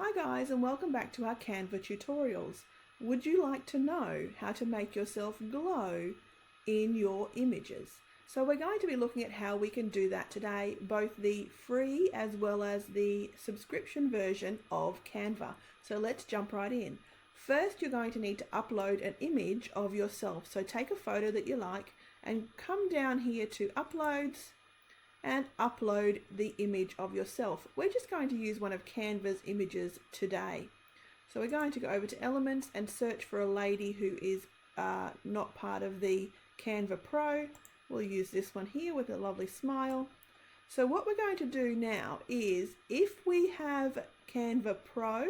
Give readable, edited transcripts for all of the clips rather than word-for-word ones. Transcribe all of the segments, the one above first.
Hi guys, and welcome back to our Canva tutorials. Would you like to know how to make yourself glow in your images? So we're going to be looking at how we can do that today, both the free as well as the subscription version of Canva. So let's jump right in. First, you're going to need to upload an image of yourself. So take a photo that you like and come down here to Uploads and upload the image of yourself. We're just going to use one of Canva's images today. So we're going to go over to Elements and search for a lady who is not part of the Canva Pro. We'll use this one here with a lovely smile. So what we're going to do now is, if we have Canva Pro,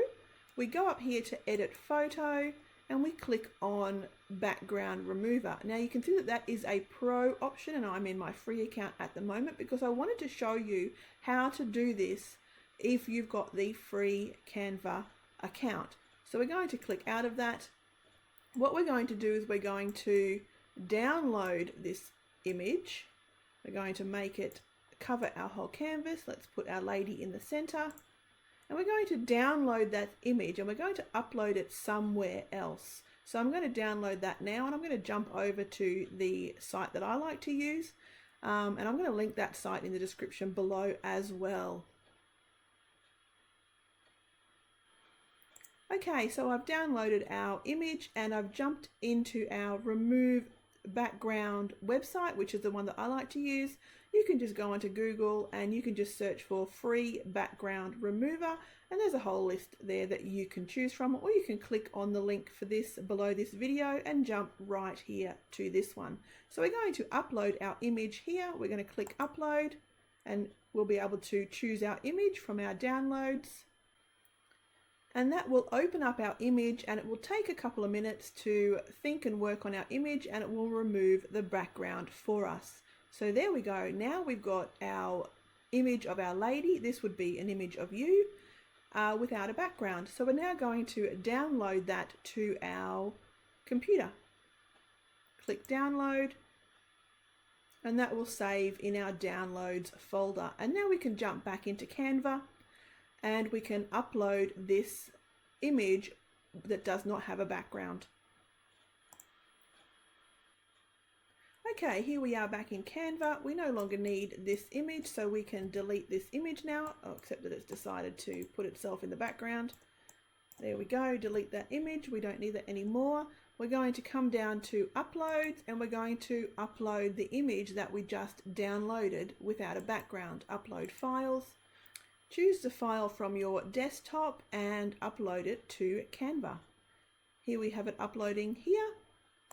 we go up here to Edit Photo and we click on Background Remover. Now you can see that that is a Pro option, and I'm in my free account at the moment because I wanted to show you how to do this if you've got the free Canva account. So we're going to click out of that. What we're going to do is we're going to download this image. We're going to make it cover our whole canvas. Let's put our lady in the center. And we're going to download that image and we're going to upload it somewhere else. So I'm going to download that now, and I'm going to jump over to the site that I like to use. And I'm going to link that site in the description below as well. Okay, so I've downloaded our image and I've jumped into our remove background website, which is the one that I like to use. You can just go onto Google and you can just search for free background remover, and there's a whole list there that you can choose from, or you can click on the link for this below this video and jump right here to this one. So we're going to upload our image here. We're going to click upload and we'll be able to choose our image from our downloads, and that will open up our image, and it will take a couple of minutes to think and work on our image, and it will remove the background for us. So there we go. Now we've got our image of our lady. This would be an image of you without a background. So we're now going to download that to our computer. Click download, and that will save in our downloads folder. And now we can jump back into Canva and we can upload this image that does not have a background. Okay, here we are back in Canva. We no longer need this image, so we can delete this image now, except that it's decided to put itself in the background. There we go, delete that image. We don't need that anymore. We're going to come down to Uploads and we're going to upload the image that we just downloaded without a background. Upload files. Choose the file from your desktop and upload it to Canva. Here we have it uploading here.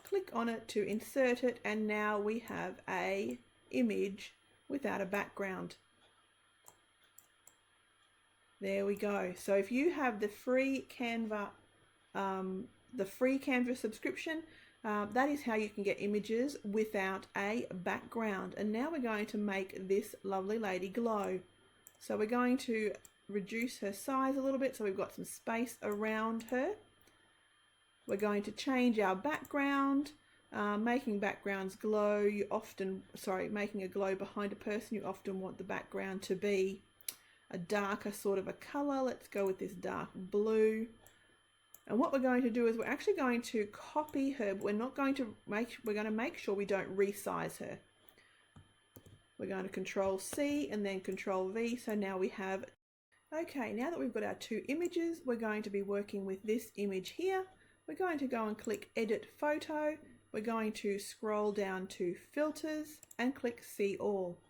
Click on it to insert it, and now we have a image without a background. There we go. So if you have the free Canva subscription, that is how you can get images without a background. And now we're going to make this lovely lady glow. So we're going to reduce her size a little bit so we've got some space around her. We're going to change our background. Making backgrounds glow, making a glow behind a person, you often want the background to be a darker sort of a color. Let's go with this dark blue. And what we're going to do is we're actually going to copy her, but we're going to make sure we don't resize her. We're going to Control C and then Control V. So now we have, okay, now that we've got our two images, we're going to be working with this image here. We're going to go and click Edit Photo. We're going to scroll down to Filters and click See All.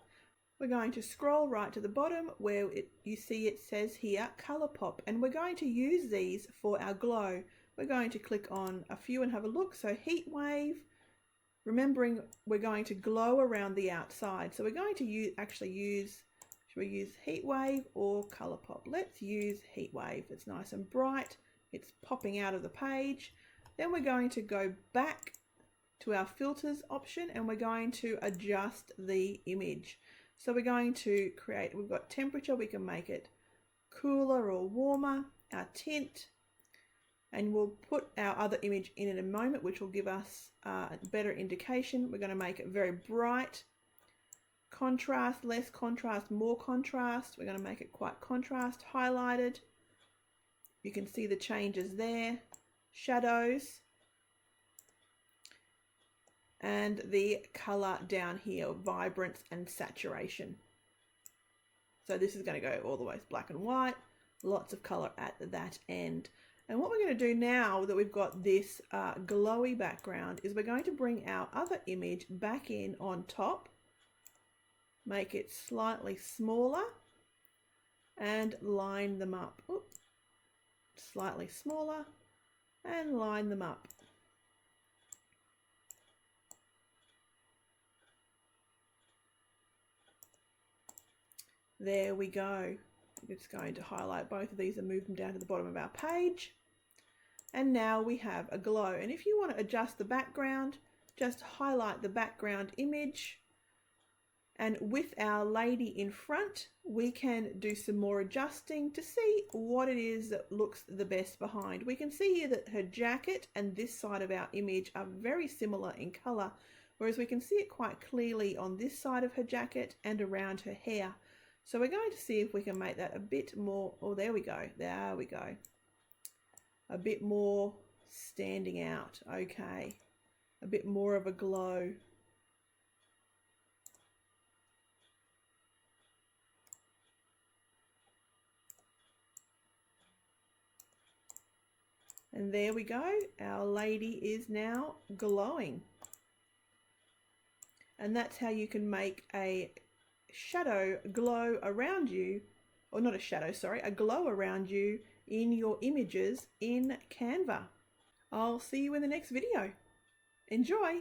We're going to scroll right to the bottom where you see it says here Color Pop, and we're going to use these for our glow. We're going to click on a few and have a look. So Heat Wave, remembering we're going to glow around the outside. So we're going to should we use Heat Wave or Color Pop? Let's use Heat Wave. It's nice and bright. It's popping out of the page. Then we're going to go back to our filters option and we're going to adjust the image. So we're going to we've got temperature, we can make it cooler or warmer, our tint, and we'll put our other image in a moment, which will give us a better indication. We're going to make it very bright. Contrast, less contrast, more contrast. We're going to make it quite contrast, highlighted. You can see the changes there, shadows, and the color down here, vibrance and saturation. So this is going to go all the way to black and white, lots of color at that end. And what we're going to do now that we've got this glowy background is we're going to bring our other image back in on top, make it slightly smaller, and line them up. Oops. Slightly smaller and line them up. There we go. I'm just going to highlight both of these and move them down to the bottom of our page. And now we have a glow. And if you want to adjust the background, just highlight the background image. And with our lady in front, we can do some more adjusting to see what it is that looks the best behind. We can see here that her jacket and this side of our image are very similar in color, whereas we can see it quite clearly on this side of her jacket and around her hair. So we're going to see if we can make that a bit more, oh, there we go, a bit more standing out, okay, a bit more of a glow. And there we go, our lady is now glowing. And that's how you can make a shadow glow around you, or not a shadow, sorry, a glow around you in your images in Canva. I'll see you in the next video. Enjoy!